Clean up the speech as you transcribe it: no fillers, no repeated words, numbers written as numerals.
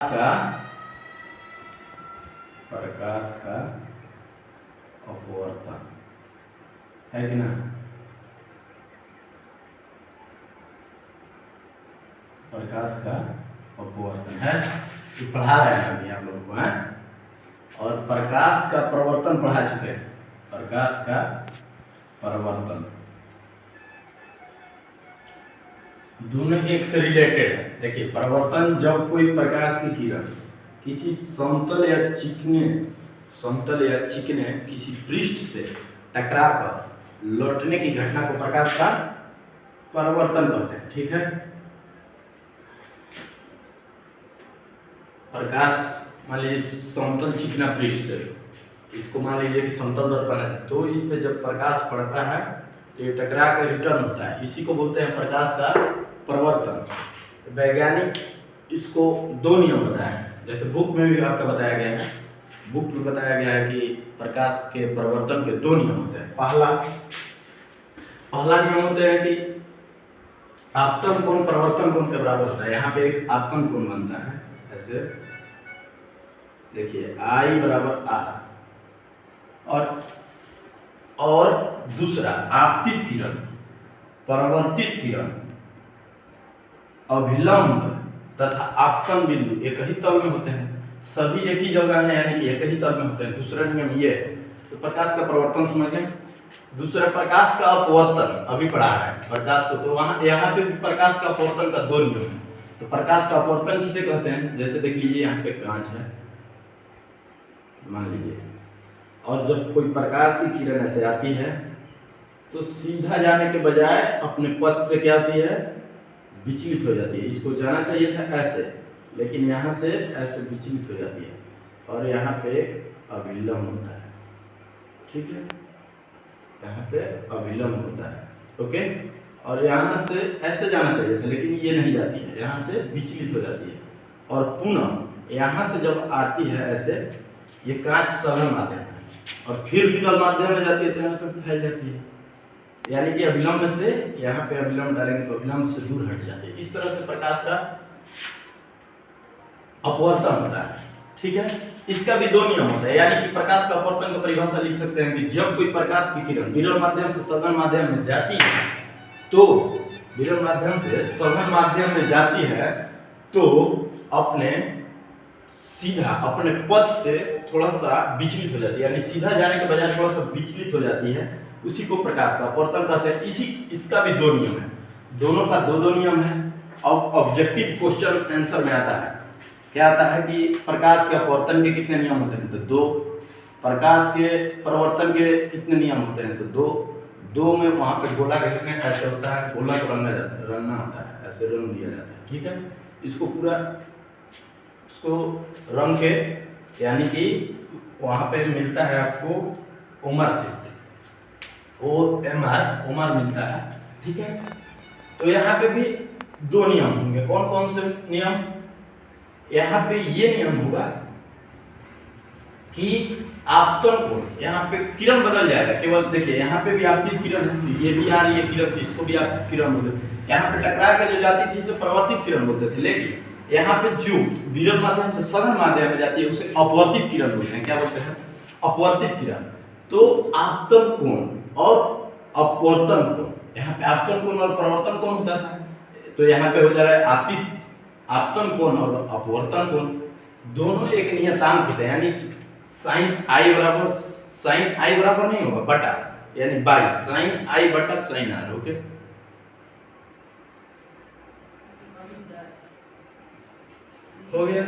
का प्रकाश का अपवर्तन है कि ना। प्रकाश का अपवर्तन है, ये पढ़ा रहे हैं अभी आप लोगों को है। और प्रकाश का प्रवर्तन पढ़ा चुके हैं। प्रकाश का प्रवर्तन दोनों एक से रिलेटेड है। देखिए, प्रवर्तन जब कोई प्रकाश की किरण किसी समतल या चिकने किसी पृष्ठ से टकराकर लौटने की घटना को प्रकाश का प्रवर्तन कहते हैं। ठीक है, प्रकाश मान लीजिए समतल चिकना पृष्ठ से, इसको मान लीजिए कि समतल दर्पण है, तो इस पे जब प्रकाश पड़ता है तो ये टकरा कर रिटर्न होता है, इसी को बोलते हैं प्रकाश का प्रवर्तन। वैज्ञानिक इसको दो नियम बताए हैं, जैसे बुक में भी आपका बताया गया है। बुक में बताया गया है कि प्रकाश के प्रवर्तन के दो नियम होते हैं। पहला नियम होता है कि आपतन कोण प्रवर्तन कोण के बराबर होता है। यहाँ पे एक आपतन कोण बनता है, ऐसे देखिए I बराबर R, और दूसरा आपतित किरण, परावर्तित किरण, अभिलंब तथा आपतन बिंदु एक ही तल में होते हैं। सभी एक ही जगह है, यानी कि एक ही तल में होते हैं। दूसरा नियम ये है। तो प्रकाश का प्रवर्तन समझ गए। दूसरा प्रकाश का अपवर्तन अभी पढ़ा है प्रकाश को, तो वहां यहाँ पे प्रकाश का अपवर्तन का दो नियम है। तो प्रकाश का अपवर्तन किसे कहते हैं, जैसे देख लीजिए यहाँ पे कांच है मान लीजिए, और जब कोई प्रकाश की किरण ऐसे आती है तो सीधा जाने के बजाय अपने पथ से क्या होती है, विचलित हो जाती है। इसको जाना चाहिए था ऐसे, लेकिन यहाँ से ऐसे विचलित हो जाती है, और यहाँ पे एक अभिलंब होता है। ठीक है, यहाँ पे अभिलंब होता है। ओके, और यहाँ से ऐसे जाना चाहिए था, लेकिन ये नहीं जाती है, यहाँ से विचलित हो जाती है। और पुनः यहाँ से जब आती है ऐसे, ये कांच सघन माध्यम है, और फिर विरल माध्यम में जाती है तो यहाँ पे फैल जाती है, यानी कि अभिलंब से यहाँ पे अभिलंब डालेंगे तो अभिलंब से दूर हट जाते हैं। इस तरह से प्रकाश का अपवर्तन होता है। ठीक है, इसका भी दो नियम होता है, यानी कि प्रकाश का अपवर्तन को परिभाषा लिख सकते हैं कि जब कोई प्रकाश की किरण विरल माध्यम से सघन माध्यम में जाती है, तो विरल माध्यम से सघन माध्यम में जाती है तो अपने सीधा अपने पथ से थोड़ा सा विचलित हो जाती है, यानी सीधा जाने के बजाय थोड़ा सा विचलित हो जाती है, उसी को प्रकाश का अपवर्तन कहते हैं। इसका भी दो नियम है, दोनों का दो नियम है। अब ऑब्जेक्टिव क्वेश्चन आंसर में आता है, क्या आता है कि प्रकाश के अपवर्तन के कितने नियम होते हैं, तो दो। प्रकाश के प्रवर्तन के कितने नियम होते हैं, तो दो में वहां पे गोला घेरने ऐसे होता है, गोला को रंगना होता है, ऐसे रंग दिया जाता है। ठीक है, इसको पूरा इसको रंग के, यानी कि वहां पे मिलता है आपको उमर शिफ्ट, उमर मिलता है। ठीक है, तो यहाँ पे भी दो नियम होंगे। कौन कौन से नियम, यहाँ पे ये नियम होगा कि आपतन कोण, यहाँ पे किरण बदल जाएगा। केवल देखिए यहाँ पे भी आपतित किरण है, ये भी आ रही है किरण, तो इसको भी आपतित किरण बोलते हैं। यहाँ पे टकरा के जो जाती थी इसे प्रवर्तित किरण बोलते थे, लेकिन यहाँ पे जो विरल माध्यम से सघन माध्यम में जाती है उसे अपवर्तित किरण बोलते हैं। क्या बोलते हैं, अपवर्तित किरण। तो आपतन कोण और अपवर्तन कोण, यहाँ पे आपतन कोण और प्रवर्तन कोण होता था, तो यहाँ पे हो जा रहा है आपतन कोण और अपवर्तन कोण दोनों एक नियतांक होते हैं, यानी sin i बराबर नहीं होगा बटा, यानी बाई sin i बटा sin r। ओके, हो गया।